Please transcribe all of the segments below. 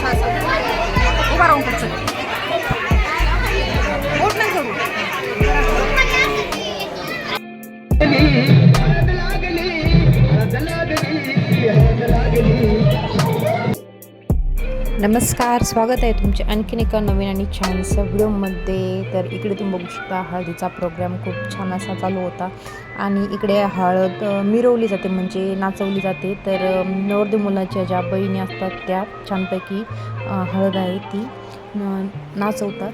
उभा राहून करतो बोट नाही करू नमस्कार, स्वागत आहे तुमचे आणखीन एका नवीन आणि छानसं व्हिडिओमध्ये. तर इकडे तुम्ही बघू शकता हळदीचा प्रोग्राम खूप छान असा चालू होता आणि इकडे हळद मिरवली जाते म्हणजे नाचवली जाते. तर नवरदेव मुलाच्या ज्या बहिणी असतात त्या छानपैकी हळद आहे ती नाचवतात.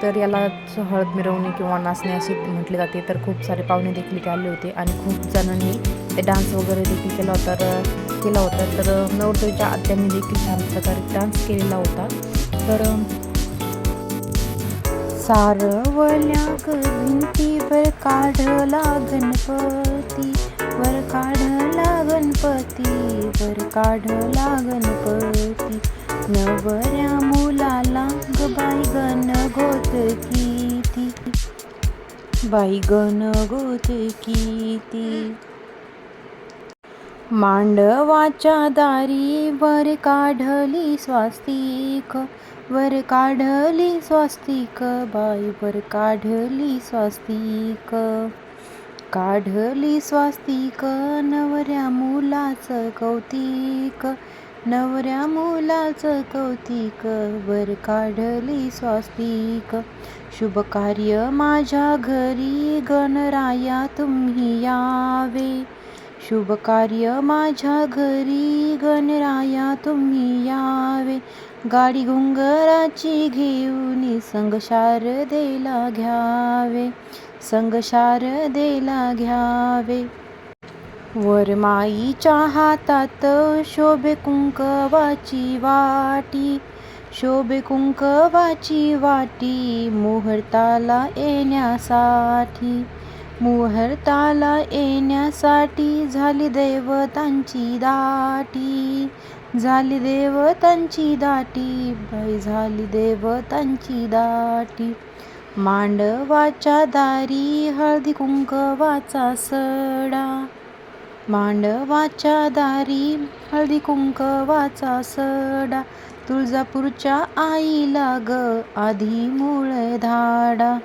तर यालाच हळद मिरवणे किंवा नाचणे असे म्हटले जाते. तर खूप सारे पाहुणे देखील ते आले होते आणि खूप जणांनी ते डान्स वगैरे देखील केला होता. तर नवरदेवच्या आत्यांनी देखील छान प्रकारे डान्स केलेला होता. तर सारवल्या भिंतीवर काढला गणपती, वर काढला गणपती, वर काढला गणपती. नवऱ्या मुलाला ग बाई गण गोत किती, बाई गण गोत किती. मांडवाच्या दारी वर काढली स्वास्तिक, वर काढली स्वास्तिक, बाई वर काढली स्वास्तिक, काढली स्वास्तिक. नवऱ्या मुलाचं कौतिक, नवऱ्या मुलाचं कौतिक, वर काढली स्वास्तिक. शुभ कार्य माझ्या घरी गणराया तुम्ही यावे, शुभ कार्य माझ्या घरी गणराया तुम्ही यावे. गाडी घुंगराची घेऊन संग शारदेला घ्यावे, संग शारदेला घ्यावे. वरमाईच्या हातात शोभे कुंकवाची वाटी, शोभे कुंकवाची वाटी. मुहूर्ताला येण्यासाठी, मुहूर्ताला येण्यासाठी. झाली देवतांची दाटी, झाली देवतांची दाटी, बाई झाली देवतांची दाटी. मांडवाच्या दारी हळदी कुंकवाचा सडा, मांडवाच्या दारी हळदी कुंकवाचा सडा. तुळजापूरच्या आईला ग आधी मूळ धाडा,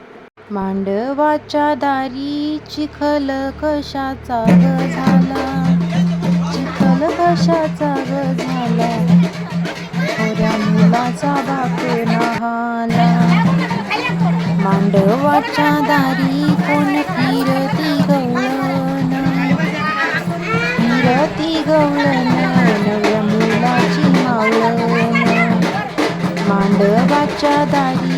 मांडवाच्या दारी चिखल कशाचा ग झाला, चिखल कशाचा ग झाला. थोड्या मुलाचा बाप नहाला, मांडवाच्या दारी कोण फिरती गवळण, फिरती गवळण. नव्या मुलाची मावळण, मांडवाच्या दारी